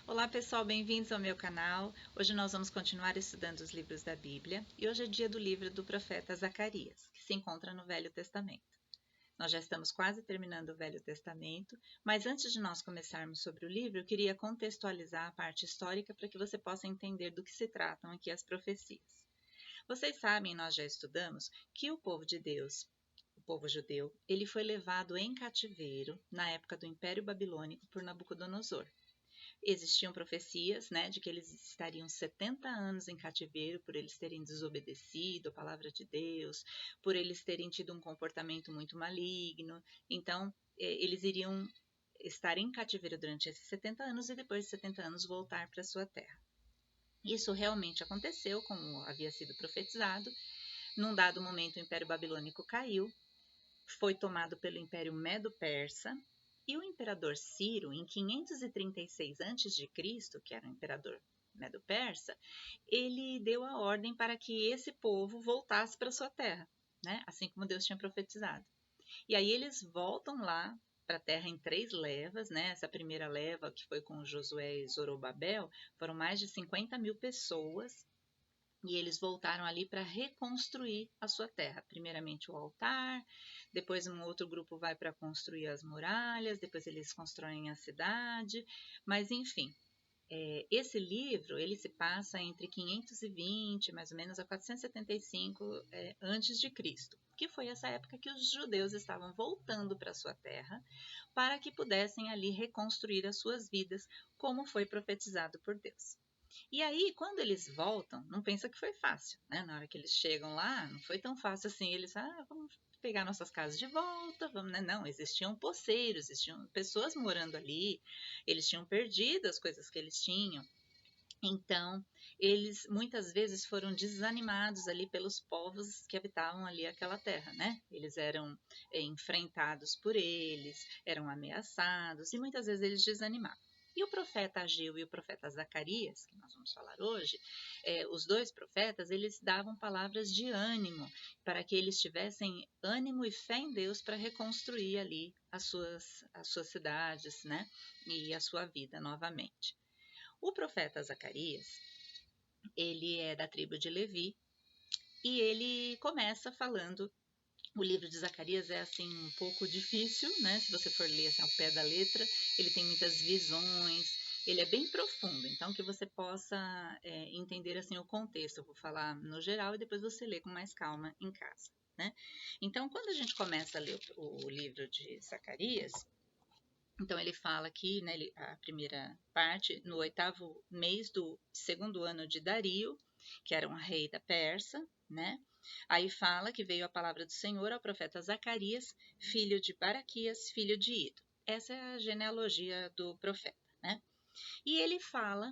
Olá pessoal, bem-vindos ao meu canal. Hoje nós vamos continuar estudando os livros da Bíblia e hoje é dia do livro do profeta Zacarias, que se encontra no Velho Testamento. Nós já estamos quase terminando o Velho Testamento, mas antes de nós começarmos sobre o livro, eu queria contextualizar a parte histórica para que você possa entender do que se tratam aqui as profecias. Vocês sabem, nós já estudamos, que o povo de Deus, o povo judeu, ele foi levado em cativeiro na época do Império Babilônico por Nabucodonosor. Existiam profecias, né, de que eles estariam 70 anos em cativeiro por eles terem desobedecido a palavra de Deus, por eles terem tido um comportamento muito maligno. Então, eles iriam estar em cativeiro durante esses 70 anos e depois de 70 anos voltar para sua terra. Isso realmente aconteceu, como havia sido profetizado. Num dado momento, o Império Babilônico caiu, foi tomado pelo Império Medo-Persa, e o imperador Ciro, em 536 a.C., que era o imperador Medo-Persa, ele deu a ordem para que esse povo voltasse para sua terra, né? Assim como Deus tinha profetizado. E aí eles voltam lá para a terra em 3 levas, né? Essa primeira leva, que foi com Josué e Zorobabel, foram mais de 50 mil pessoas, e eles voltaram ali para reconstruir a sua terra. Primeiramente o altar, depois um outro grupo vai para construir as muralhas, depois eles constroem a cidade, mas enfim. Esse livro ele se passa entre 520 mais ou menos a 475 antes de Cristo, que foi essa época que os judeus estavam voltando para sua terra para que pudessem ali reconstruir as suas vidas, como foi profetizado por Deus. E aí, quando eles voltam, não pensa que foi fácil, né? Na hora que eles chegam lá, não foi tão fácil assim. Eles, vamos pegar nossas casas de volta, vamos, né? Não, existiam poceiros, existiam pessoas morando ali, eles tinham perdido as coisas que eles tinham. Então, eles muitas vezes foram desanimados ali pelos povos que habitavam ali aquela terra, né? Eles eram enfrentados por eles, eram ameaçados e muitas vezes eles desanimavam. E o profeta Ageu e o profeta Zacarias, que nós vamos falar hoje, os dois profetas, eles davam palavras de ânimo para que eles tivessem ânimo e fé em Deus para reconstruir ali as suas cidades, né? E a sua vida novamente. O profeta Zacarias, ele é da tribo de Levi e ele começa falando. O livro de Zacarias é assim um pouco difícil, né? Se você for ler assim, ao pé da letra, ele tem muitas visões, ele é bem profundo, então que você possa entender assim o contexto. Eu vou falar no geral e depois você lê com mais calma em casa, né? Então, quando a gente começa a ler o livro de Zacarias, então ele fala aqui, né, a primeira parte, no 8º mês do 2º ano de Dario, que era um rei da Pérsia, né? Aí fala que veio a palavra do Senhor ao profeta Zacarias, filho de Baraquias, filho de Ido. Essa é a genealogia do profeta, né? E ele fala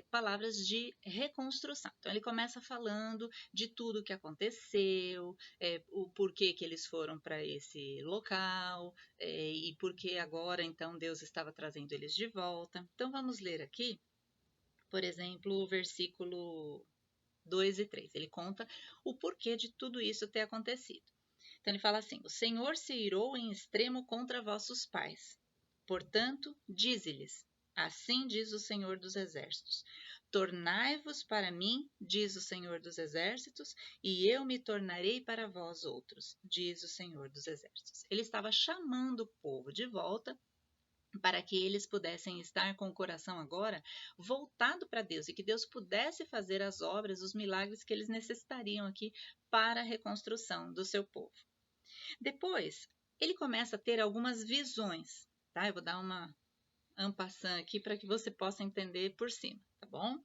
palavras de reconstrução. Então, ele começa falando de tudo o que aconteceu, o porquê que eles foram para esse local, e porque agora, então, Deus estava trazendo eles de volta. Então, vamos ler aqui, por exemplo, o versículo 2 e 3. Ele conta o porquê de tudo isso ter acontecido. Então, ele fala assim: o Senhor se irou em extremo contra vossos pais. Portanto, dize-lhes: assim diz o Senhor dos Exércitos: tornai-vos para mim, diz o Senhor dos Exércitos, e eu me tornarei para vós outros, diz o Senhor dos Exércitos. Ele estava chamando o povo de volta para que eles pudessem estar com o coração agora voltado para Deus e que Deus pudesse fazer as obras, os milagres que eles necessitariam aqui para a reconstrução do seu povo. Depois, ele começa a ter algumas visões, tá? Eu vou dar uma ampassã aqui para que você possa entender por cima, tá bom?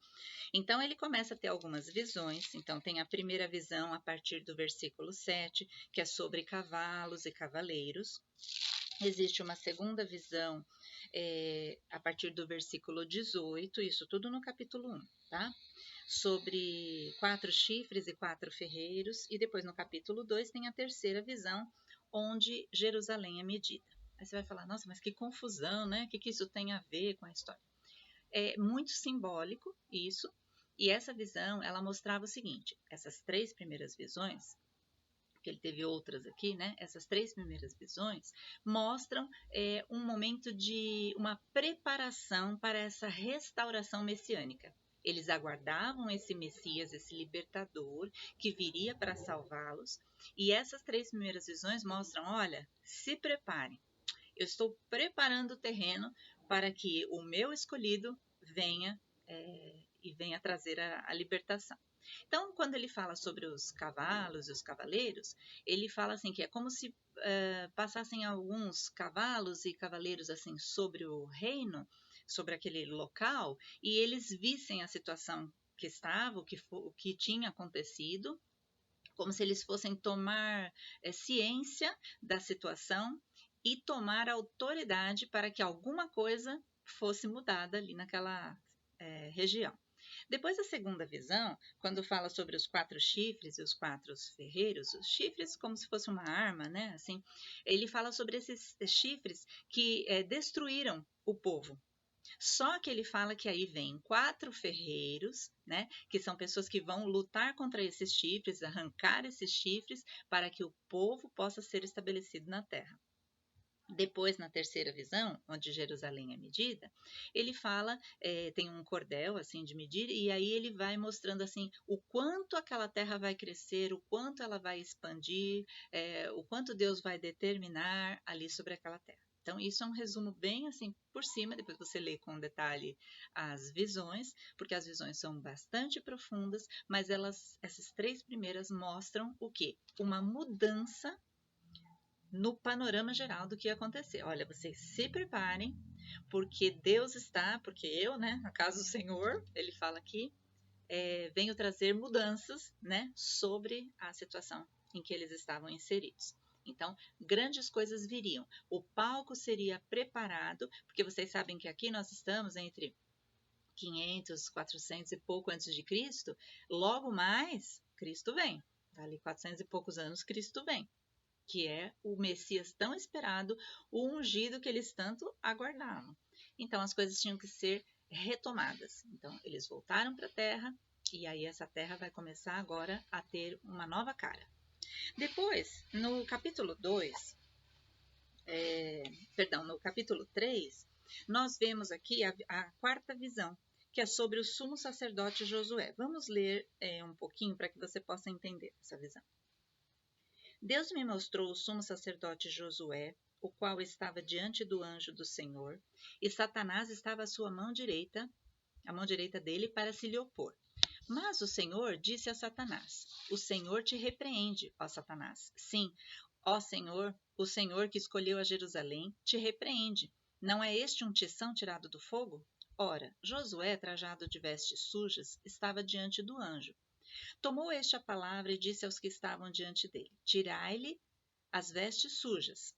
Então, ele começa a ter algumas visões. Então, tem a primeira visão a partir do versículo 7, que é sobre cavalos e cavaleiros. Existe uma segunda visão a partir do versículo 18, isso tudo no capítulo 1, tá? Sobre 4 chifres e 4 ferreiros. E depois, no capítulo 2, tem a terceira visão, onde Jerusalém é medida. Aí você vai falar, nossa, mas que confusão, né? O que isso tem a ver com a história? É muito simbólico isso, e essa visão, ela mostrava o seguinte, essas 3 primeiras visões, porque ele teve outras aqui, né? Essas 3 primeiras visões mostram um momento de uma preparação para essa restauração messiânica. Eles aguardavam esse Messias, esse libertador, que viria para salvá-los. E essas 3 primeiras visões mostram, olha, se preparem. Eu estou preparando o terreno para que o meu escolhido venha e venha trazer a libertação. Então, quando ele fala sobre os cavalos e os cavaleiros, ele fala assim que é como se passassem alguns cavalos e cavaleiros assim sobre o reino, sobre aquele local, e eles vissem a situação que estava, o que tinha acontecido, como se eles fossem tomar ciência da situação e tomar autoridade para que alguma coisa fosse mudada ali naquela região. Depois da segunda visão, quando fala sobre os 4 chifres e os 4 ferreiros, os chifres como se fosse uma arma, né? Assim, ele fala sobre esses chifres que destruíram o povo. Só que ele fala que aí vem 4 ferreiros, né? Que são pessoas que vão lutar contra esses chifres, arrancar esses chifres para que o povo possa ser estabelecido na terra. Depois, na terceira visão, onde Jerusalém é medida, ele fala, tem um cordel assim de medir, e aí ele vai mostrando assim o quanto aquela terra vai crescer, o quanto ela vai expandir, o quanto Deus vai determinar ali sobre aquela terra. Então, isso é um resumo bem assim por cima, depois você lê com detalhe as visões, porque as visões são bastante profundas, mas essas 3 primeiras mostram o quê? Uma mudança no panorama geral do que ia acontecer. Olha, vocês se preparem, porque Deus está, porque eu, né, na casa do Senhor, ele fala aqui, venho trazer mudanças, né, sobre a situação em que eles estavam inseridos. Então, grandes coisas viriam. O palco seria preparado, porque vocês sabem que aqui nós estamos entre 500, 400 e pouco antes de Cristo. Logo mais, Cristo vem. Dali 400 e poucos anos, Cristo vem, que é o Messias tão esperado, o ungido que eles tanto aguardavam. Então, as coisas tinham que ser retomadas. Então, eles voltaram para a terra, e aí essa terra vai começar agora a ter uma nova cara. Depois, no capítulo 2, no capítulo 3, nós vemos aqui a 4ª visão, que é sobre o sumo sacerdote Josué. Vamos ler um pouquinho para que você possa entender essa visão. Deus me mostrou o sumo sacerdote Josué, o qual estava diante do anjo do Senhor, e Satanás estava à sua mão direita, a mão direita dele, para se lhe opor. Mas o Senhor disse a Satanás: O Senhor te repreende, ó Satanás. Sim, ó Senhor, o Senhor que escolheu a Jerusalém, te repreende. Não é este um tição tirado do fogo? Ora, Josué, trajado de vestes sujas, estava diante do anjo. Tomou este a palavra e disse aos que estavam diante dele: Tirai-lhe as vestes sujas.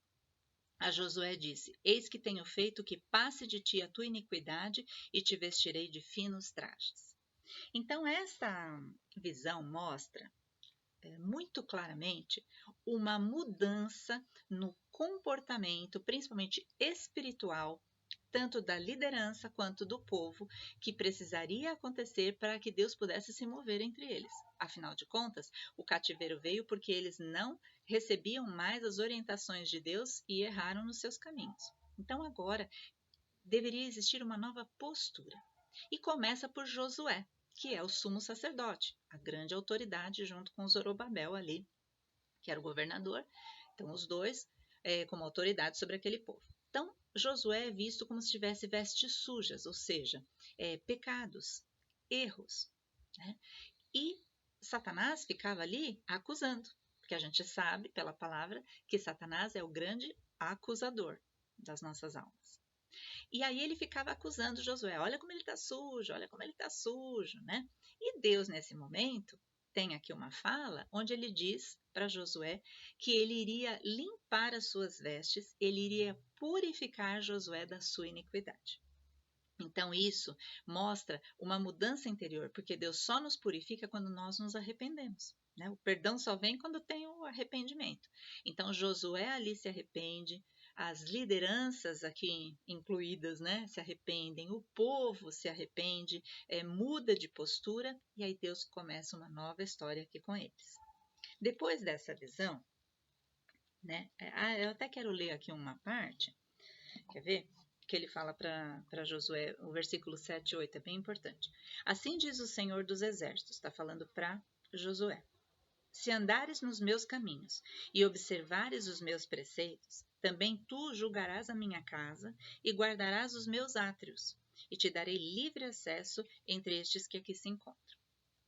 A Josué disse: Eis que tenho feito que passe de ti a tua iniquidade e te vestirei de finos trajes. Então, esta visão mostra muito claramente uma mudança no comportamento, principalmente espiritual, tanto da liderança quanto do povo, que precisaria acontecer para que Deus pudesse se mover entre eles. Afinal de contas, o cativeiro veio porque eles não recebiam mais as orientações de Deus e erraram nos seus caminhos. Então agora deveria existir uma nova postura. E começa por Josué, que é o sumo sacerdote, a grande autoridade junto com Zorobabel ali, que era o governador. Então os dois como autoridade sobre aquele povo. Então, Josué é visto como se tivesse vestes sujas, ou seja, pecados, erros. Né? E Satanás ficava ali acusando, porque a gente sabe pela palavra que Satanás é o grande acusador das nossas almas. E aí ele ficava acusando Josué, olha como ele está sujo, olha como ele está sujo, né? E Deus, nesse momento, tem aqui uma fala onde ele diz para Josué que ele iria limpar as suas vestes, ele iria purificar Josué da sua iniquidade. Então isso mostra uma mudança interior, porque Deus só nos purifica quando nós nos arrependemos. Né? O perdão só vem quando tem o arrependimento. Então Josué ali se arrepende, as lideranças aqui incluídas, né, se arrependem, o povo se arrepende, muda de postura, e aí Deus começa uma nova história aqui com eles. Depois dessa visão, né? Eu até quero ler aqui uma parte, quer ver? Que ele fala para Josué, o versículo 7 e 8 é bem importante. Assim diz o Senhor dos Exércitos, está falando para Josué. Se andares nos meus caminhos e observares os meus preceitos, também tu julgarás a minha casa e guardarás os meus átrios, e te darei livre acesso entre estes que aqui se encontram.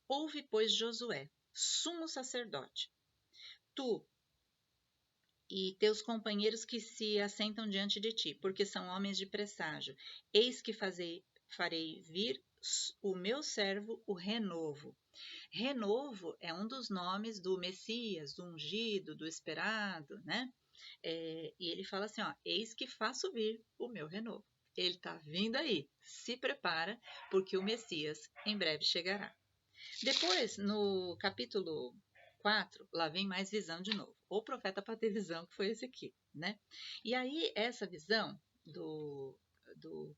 Ouve, pois, Josué, sumo sacerdote, tu e teus companheiros que se assentam diante de ti, porque são homens de presságio. Eis que farei vir o meu servo, o renovo. Renovo é um dos nomes do Messias, do ungido, do esperado, né? E ele fala assim, ó, eis que faço vir o meu renovo. Ele está vindo aí, se prepara, porque o Messias em breve chegará. Depois, no capítulo 4, lá vem mais visão de novo. O profeta para ter visão, que foi esse aqui, né? E aí, essa visão do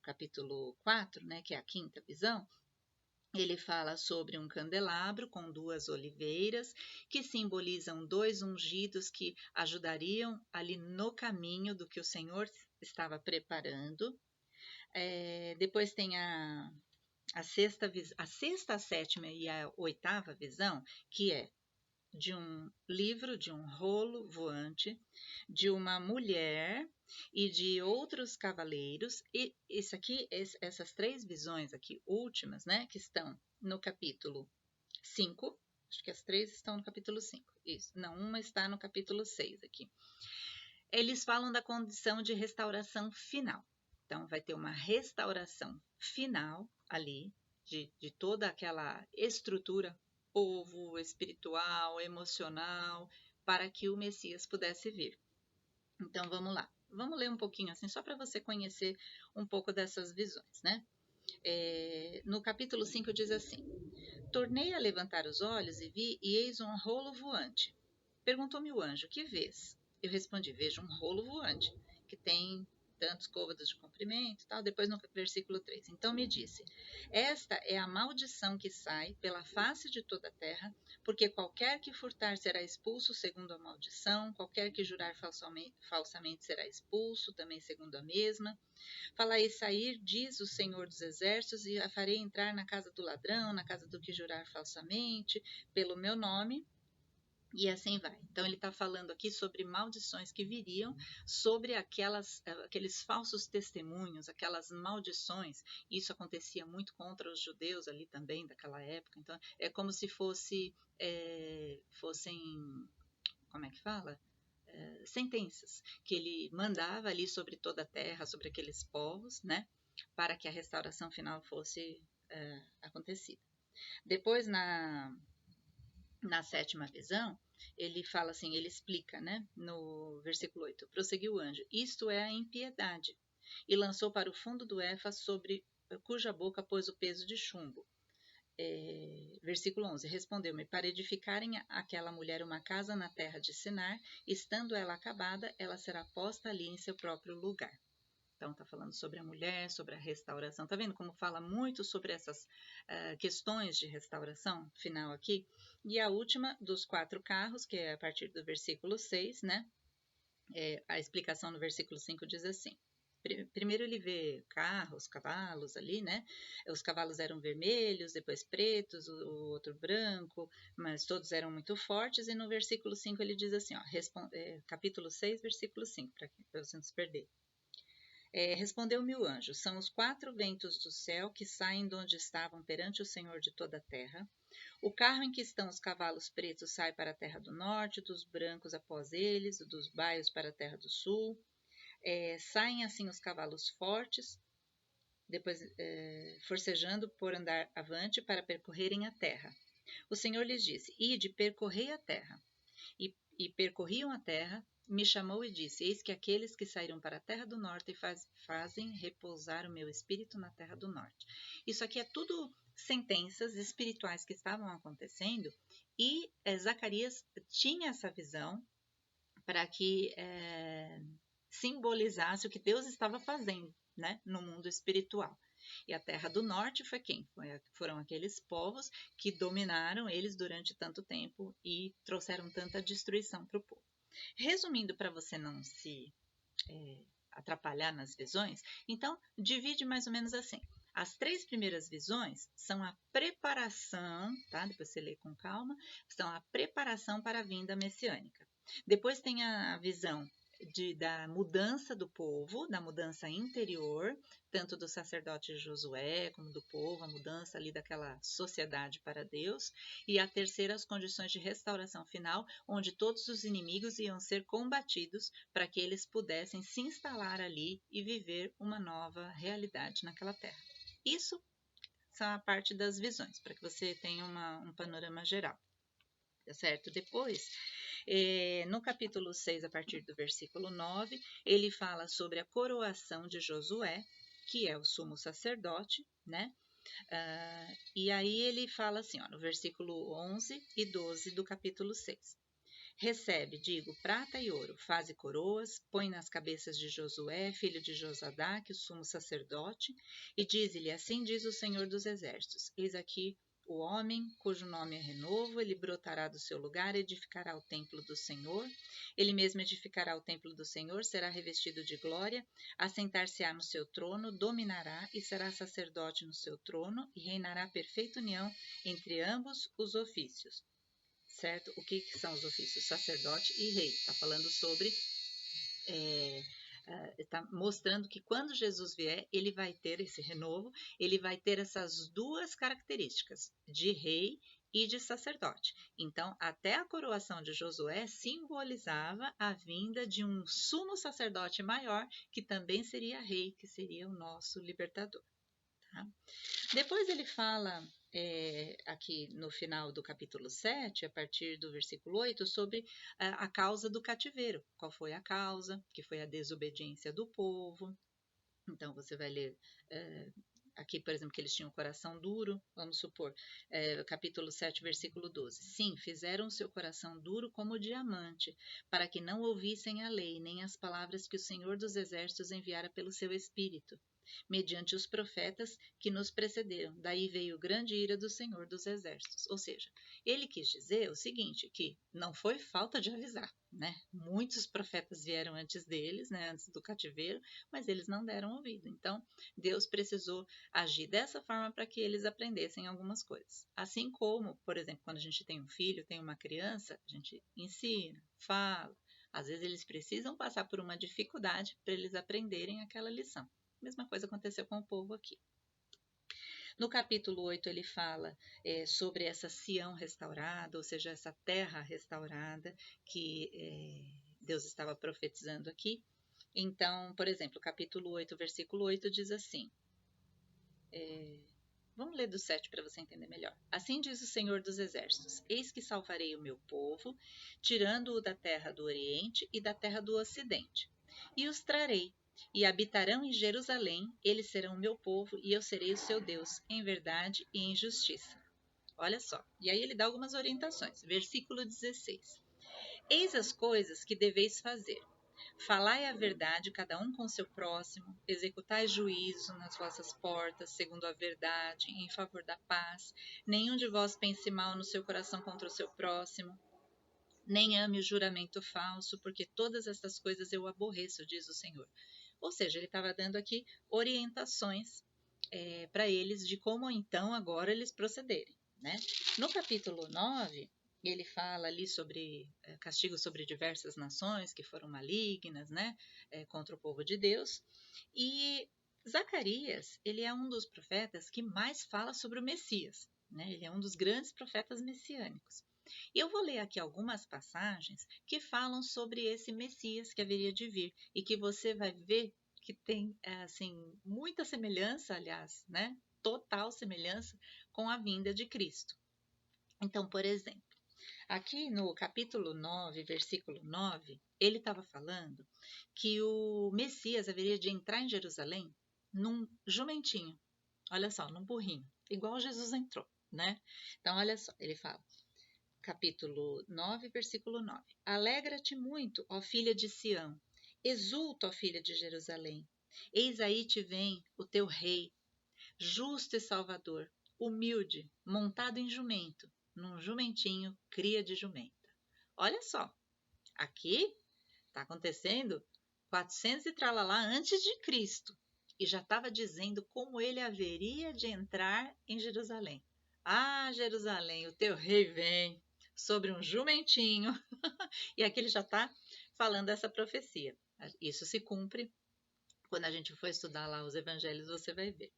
capítulo 4, né, que é a quinta visão, ele fala sobre um candelabro com 2 oliveiras, que simbolizam 2 ungidos que ajudariam ali no caminho do que o Senhor estava preparando. Depois tem a sexta, a sétima e a oitava visão, que é de um livro, de um rolo voante, de uma mulher e de outros cavaleiros. E essas 3 visões aqui últimas, né, que estão no capítulo 5, acho que as 3 estão no capítulo 5, isso, não, uma está no capítulo 6 aqui. Eles falam da condição de restauração final. Então, vai ter uma restauração final ali, de toda aquela estrutura, povo, espiritual, emocional, para que o Messias pudesse vir. Então, vamos lá. Vamos ler um pouquinho assim, só para você conhecer um pouco dessas visões, né? No capítulo 5 diz assim: Tornei a levantar os olhos e vi, e eis um rolo voante. Perguntou-me o anjo: Que vês? Eu respondi: Vejo um rolo voante, que tem tantos côvados de comprimento e tal. Depois no versículo 3. Então me disse: Esta é a maldição que sai pela face de toda a terra, porque qualquer que furtar será expulso segundo a maldição, qualquer que jurar falsamente será expulso também segundo a mesma. Falai sair, diz o Senhor dos Exércitos, e a farei entrar na casa do ladrão, na casa do que jurar falsamente, pelo meu nome, e assim vai. Então, ele está falando aqui sobre maldições que viriam sobre aqueles falsos testemunhos, aquelas maldições. Isso acontecia muito contra os judeus ali também, daquela época. Então, é como se fossem, como é que fala? Sentenças que ele mandava ali sobre toda a terra, sobre aqueles povos, né? Para que a restauração final fosse acontecida. Depois, na sétima visão, ele fala assim, ele explica, né, no versículo 8, prosseguiu o anjo, isto é a impiedade, e lançou para o fundo do Éfas, sobre cuja boca pôs o peso de chumbo. Versículo 11, respondeu-me, para edificarem aquela mulher uma casa na terra de Sinar, estando ela acabada, ela será posta ali em seu próprio lugar. Então, está falando sobre a mulher, sobre a restauração. Está vendo como fala muito sobre essas questões de restauração final aqui? E a última dos 4 carros, que é a partir do versículo 6, né? A explicação no versículo 5 diz assim. Primeiro ele vê carros, cavalos ali, né? Os cavalos eram vermelhos, depois pretos, o outro branco, mas todos eram muito fortes. E no versículo 5 ele diz assim, ó, capítulo 6, versículo 5, para você não se perder. Respondeu-me o anjo, são os 4 ventos do céu que saem de onde estavam perante o Senhor de toda a terra. O carro em que estão os cavalos pretos sai para a terra do norte, dos brancos após eles, dos baios para a terra do sul. Saem assim os cavalos fortes, depois forcejando por andar avante para percorrerem a terra. O Senhor lhes disse, ide, percorrei a terra. E percorriam a terra, me chamou e disse, eis que aqueles que saíram para a terra do norte fazem repousar o meu espírito na terra do norte. Isso aqui é tudo sentenças espirituais que estavam acontecendo, e Zacarias tinha essa visão para que simbolizasse o que Deus estava fazendo, né, no mundo espiritual. E a terra do norte foi quem? Foram aqueles povos que dominaram eles durante tanto tempo e trouxeram tanta destruição para o povo. Resumindo, para você não se atrapalhar nas visões, então divide mais ou menos assim. As 3 primeiras visões são a preparação, tá? Depois você lê com calma, são a preparação para a vinda messiânica. Depois tem a visão da mudança do povo, da mudança interior, tanto do sacerdote Josué como do povo, a mudança ali daquela sociedade para Deus. E a terceira, as condições de restauração final, onde todos os inimigos iam ser combatidos para que eles pudessem se instalar ali e viver uma nova realidade naquela terra. Isso são a parte das visões, para que você tenha um panorama geral, tá certo? Depois, no capítulo 6, a partir do versículo 9, ele fala sobre a coroação de Josué, que é o sumo sacerdote, né? E aí ele fala assim, ó, no versículo 11 e 12 do capítulo 6. Recebe, digo, prata e ouro, faze coroas, põe nas cabeças de Josué, filho de Josadaque, o sumo sacerdote, e diz-lhe, assim diz o Senhor dos Exércitos, eis aqui o homem, cujo nome é Renovo, ele brotará do seu lugar, edificará o templo do Senhor, ele mesmo edificará o templo do Senhor, será revestido de glória, assentar-se-á no seu trono, dominará e será sacerdote no seu trono, e reinará perfeita união entre ambos os ofícios. Certo? O que são os ofícios? Sacerdote e rei. Está falando sobre, está mostrando que quando Jesus vier, ele vai ter esse renovo, ele vai ter essas 2 características, de rei e de sacerdote. Então, até a coroação de Josué simbolizava a vinda de um sumo sacerdote maior, que também seria rei, que seria o nosso libertador. Tá? Depois ele fala aqui no final do capítulo 7, a partir do versículo 8, sobre a causa do cativeiro. Qual foi a causa? Que foi a desobediência do povo. Então você vai ler aqui, por exemplo, que eles tinham um coração duro, vamos supor, capítulo 7, versículo 12. Sim, fizeram o seu coração duro como diamante, para que não ouvissem a lei, nem as palavras que o Senhor dos Exércitos enviara pelo seu Espírito, mediante os profetas que nos precederam. Daí veio grande ira do Senhor dos Exércitos. Ou seja, ele quis dizer o seguinte, que não foi falta de avisar, né? Muitos profetas vieram antes deles, né? Antes do cativeiro, mas eles não deram ouvido. Então, Deus precisou agir dessa forma para que eles aprendessem algumas coisas. Assim como, por exemplo, quando a gente tem um filho, tem uma criança, a gente ensina, fala. Às vezes eles precisam passar por uma dificuldade para eles aprenderem aquela lição. Mesma coisa aconteceu com o povo aqui. No capítulo 8, ele fala sobre essa Sião restaurada, ou seja, essa terra restaurada que Deus estava profetizando aqui. Então, por exemplo, capítulo 8, versículo 8 diz assim, vamos ler do 7 para você entender melhor. Assim diz o Senhor dos Exércitos, eis que salvarei o meu povo, tirando-o da terra do Oriente e da terra do Ocidente, e os trarei, e habitarão em Jerusalém, eles serão o meu povo, e eu serei o seu Deus, em verdade e em justiça. Olha só, e aí ele dá algumas orientações. Versículo 16. Eis as coisas que deveis fazer. Falai a verdade, cada um com o seu próximo, executai juízo nas vossas portas, segundo a verdade, em favor da paz. Nenhum de vós pense mal no seu coração contra o seu próximo, nem ame o juramento falso, porque todas estas coisas eu aborreço, diz o Senhor. Ou seja, ele estava dando aqui orientações para eles de como então agora eles procederem. Né? No capítulo 9, ele fala ali sobre castigo sobre diversas nações que foram malignas, né, contra o povo de Deus. E Zacarias, ele é um dos profetas que mais fala sobre o Messias. Né? Ele é um dos grandes profetas messiânicos. E eu vou ler aqui algumas passagens que falam sobre esse Messias que haveria de vir e que você vai ver que tem assim muita semelhança, aliás, né? Total semelhança com a vinda de Cristo. Então, por exemplo, aqui no capítulo 9, versículo 9, ele estava falando que o Messias haveria de entrar em Jerusalém num jumentinho, olha só, num burrinho, igual Jesus entrou, né? Então, olha só, ele fala, capítulo 9, versículo 9, alegra-te muito, ó filha de Sião, exulta, ó filha de Jerusalém, eis aí te vem o teu rei, justo e salvador, humilde, montado em jumento, num jumentinho, cria de jumenta. Olha só, aqui está acontecendo 400 e tralalá antes de Cristo. E já estava dizendo como ele haveria de entrar em Jerusalém. Ah, Jerusalém, o teu rei vem sobre um jumentinho. E aqui ele já está falando essa profecia. Isso se cumpre. Quando a gente for estudar lá os evangelhos, você vai ver.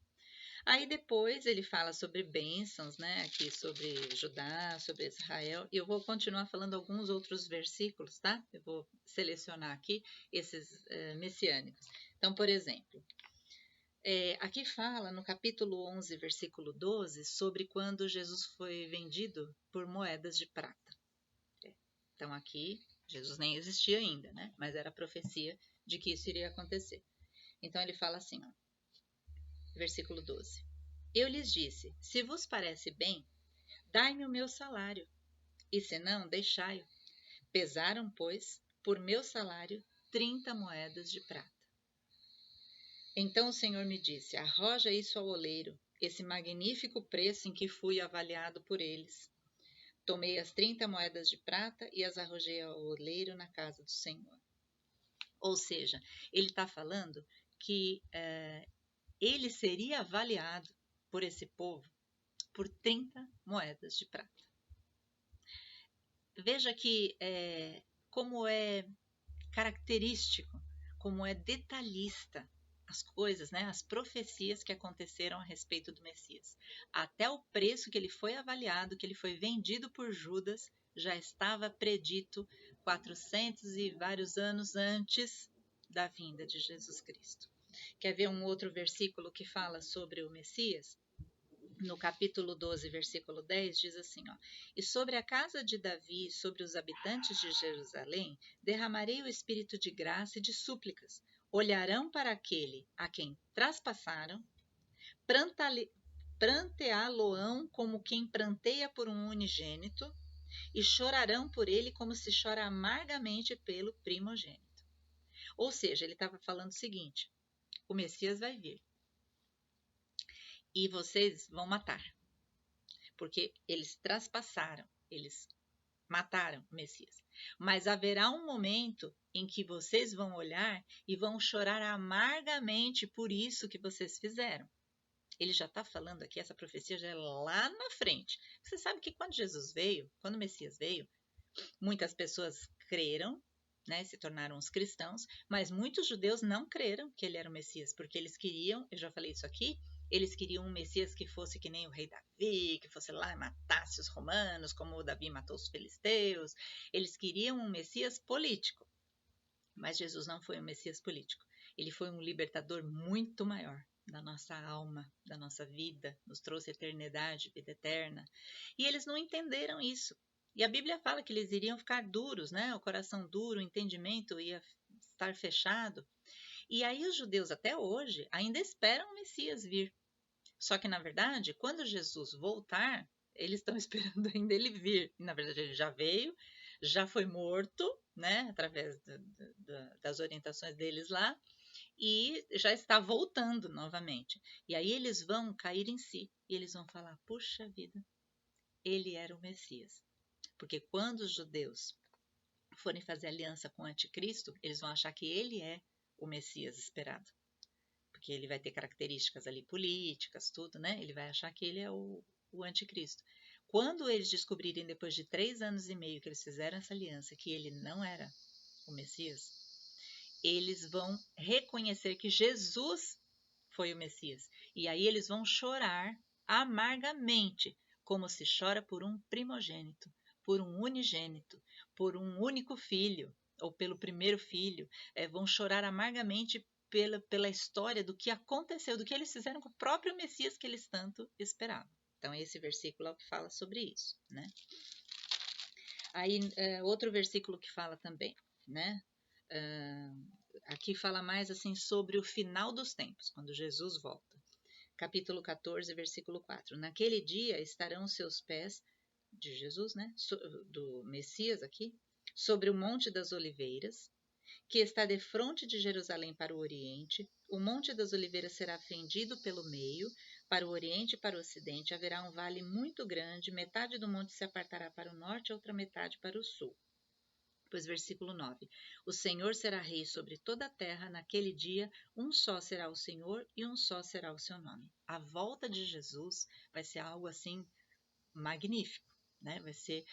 Aí depois ele fala sobre bênçãos, né? Aqui sobre Judá, sobre Israel. E eu vou continuar falando alguns outros versículos, tá? Eu vou selecionar aqui esses messiânicos. Então, por exemplo, aqui fala no capítulo 11, versículo 12, sobre quando Jesus foi vendido por moedas de prata. Então, aqui, Jesus nem existia ainda, né? Mas era a profecia de que isso iria acontecer. Então, ele fala assim, ó, versículo 12. Eu lhes disse, se vos parece bem, dai-me o meu salário, e se não, deixai-o. Pesaram, pois, por meu salário 30 moedas de prata. Então o Senhor me disse, arroja isso ao oleiro, esse magnífico preço em que fui avaliado por eles. Tomei as 30 moedas de prata e as arrojei ao oleiro na casa do Senhor. Ou seja, ele está falando que ele seria avaliado por esse povo por 30 moedas de prata. Veja que como é característico, como é detalhista as coisas, né, as profecias que aconteceram a respeito do Messias. Até o preço que ele foi avaliado, que ele foi vendido por Judas, já estava predito 400 e vários anos antes da vinda de Jesus Cristo. Quer ver um outro versículo que fala sobre o Messias? No capítulo 12, versículo 10, diz assim, ó, e sobre a casa de Davi, sobre os habitantes de Jerusalém, derramarei o espírito de graça e de súplicas. Olharão para aquele a quem traspassaram, pranteá-lo-ão como quem pranteia por um unigênito, e chorarão por ele como se chora amargamente pelo primogênito. Ou seja, ele estava falando o seguinte, o Messias vai vir. E vocês vão matar, porque eles traspassaram, eles mataram o Messias. Mas haverá um momento em que vocês vão olhar e vão chorar amargamente por isso que vocês fizeram. Ele já está falando aqui, essa profecia já é lá na frente. Você sabe que quando Jesus veio, quando o Messias veio, muitas pessoas creram, né, se tornaram os cristãos, mas muitos judeus não creram que ele era o Messias, porque eles queriam, eu já falei isso aqui, eles queriam um Messias que fosse que nem o rei Davi, que fosse lá e matasse os romanos, como o Davi matou os filisteus. Eles queriam um Messias político, mas Jesus não foi um Messias político. Ele foi um libertador muito maior da nossa alma, da nossa vida, nos trouxe eternidade, vida eterna. E eles não entenderam isso. E a Bíblia fala que eles iriam ficar duros, né? O coração duro, o entendimento ia estar fechado. E aí os judeus até hoje ainda esperam o Messias vir. Só que, na verdade, quando Jesus voltar, eles estão esperando ainda ele vir. E, na verdade, ele já veio, já foi morto, né? Através das orientações deles lá, e já está voltando novamente. E aí eles vão cair em si e eles vão falar, puxa vida, ele era o Messias. Porque quando os judeus forem fazer aliança com o anticristo, eles vão achar que ele é o Messias esperado. Porque ele vai ter características ali políticas, tudo, né? Ele vai achar que ele é o anticristo. Quando eles descobrirem, depois de 3 anos e meio que eles fizeram essa aliança, que ele não era o Messias, eles vão reconhecer que Jesus foi o Messias. E aí eles vão chorar amargamente, como se chora por um primogênito, por um unigênito, por um único filho, ou pelo primeiro filho. Vão chorar amargamente pela história do que aconteceu, do que eles fizeram com o próprio Messias que eles tanto esperavam. Então, esse versículo é o que fala sobre isso, né? Aí, outro versículo que fala também, né? Aqui fala mais assim sobre o final dos tempos, quando Jesus volta. Capítulo 14, versículo 4. Naquele dia estarão os seus pés, de Jesus, né? Do Messias aqui, sobre o Monte das Oliveiras, que está defronte de Jerusalém para o oriente. O Monte das Oliveiras será fendido pelo meio, Para o oriente e para o ocidente haverá um vale muito grande, metade do monte se apartará para o norte e outra metade para o sul. Pois versículo 9: O Senhor será rei sobre toda a terra, naquele dia um só será o Senhor e um só será o seu nome. A volta de Jesus vai ser algo assim magnífico, né? Vai ser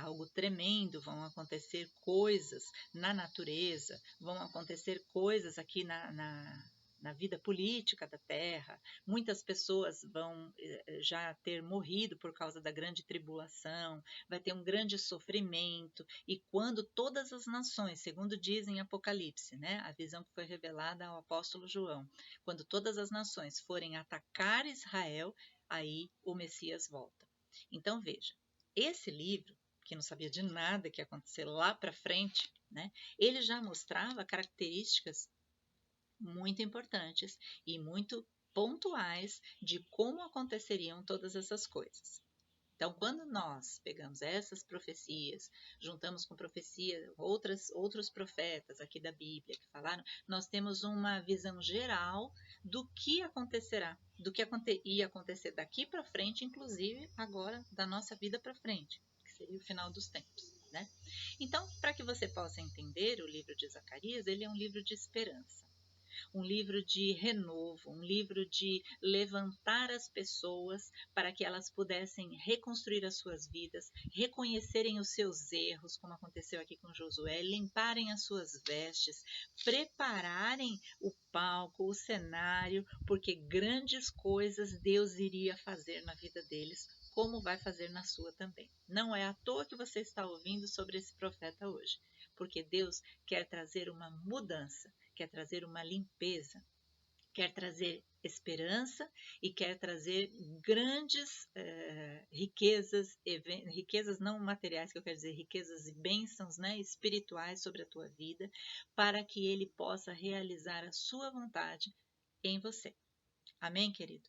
algo tremendo, vão acontecer coisas na natureza, vão acontecer coisas aqui na vida política da Terra. Muitas pessoas vão já ter morrido por causa da grande tribulação, vai ter um grande sofrimento, e quando todas as nações, segundo diz em Apocalipse, né, a visão que foi revelada ao apóstolo João, quando todas as nações forem atacar Israel, aí o Messias volta. Então veja, esse livro, que não sabia de nada que ia acontecer lá para frente, né, ele já mostrava características muito importantes e muito pontuais de como aconteceriam todas essas coisas. Então, quando nós pegamos essas profecias, juntamos com profecia outros profetas aqui da Bíblia que falaram, nós temos uma visão geral do que acontecerá, do que ia acontecer daqui para frente, inclusive agora da nossa vida para frente, que seria o final dos tempos, né? Então, para que você possa entender o livro de Zacarias, ele é um livro de esperança, um livro de renovo, um livro de levantar as pessoas para que elas pudessem reconstruir as suas vidas, reconhecerem os seus erros, como aconteceu aqui com Josué, limparem as suas vestes, prepararem o palco, o cenário, porque grandes coisas Deus iria fazer na vida deles, como vai fazer na sua também. Não é à toa que você está ouvindo sobre esse profeta hoje, porque Deus quer trazer uma mudança, quer trazer uma limpeza, quer trazer esperança e quer trazer grandes riquezas, riquezas não materiais, que eu quero dizer, riquezas e bênçãos, né, espirituais sobre a tua vida, para que Ele possa realizar a sua vontade em você. Amém, querido?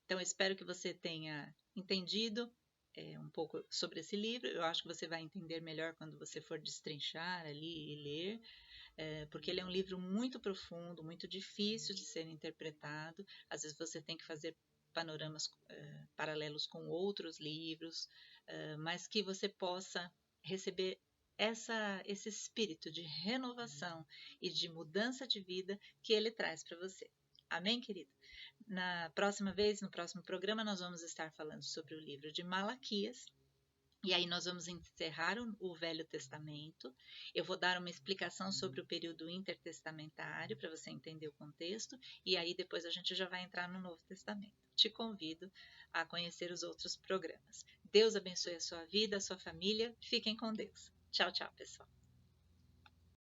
Então, eu espero que você tenha entendido um pouco sobre esse livro. Eu acho que você vai entender melhor quando você for destrinchar ali e ler, porque ele é um livro muito profundo, muito difícil de ser interpretado. Às vezes você tem que fazer panoramas paralelos com outros livros, mas que você possa receber esse espírito de renovação e de mudança de vida que ele traz para você. Amém, querido? Na próxima vez, no próximo programa, nós vamos estar falando sobre o livro de Malaquias. E aí nós vamos encerrar o Velho Testamento. Eu vou dar uma explicação sobre o período intertestamentário para você entender o contexto. E aí depois a gente já vai entrar no Novo Testamento. Te convido a conhecer os outros programas. Deus abençoe a sua vida, a sua família. Fiquem com Deus. Tchau, tchau, pessoal.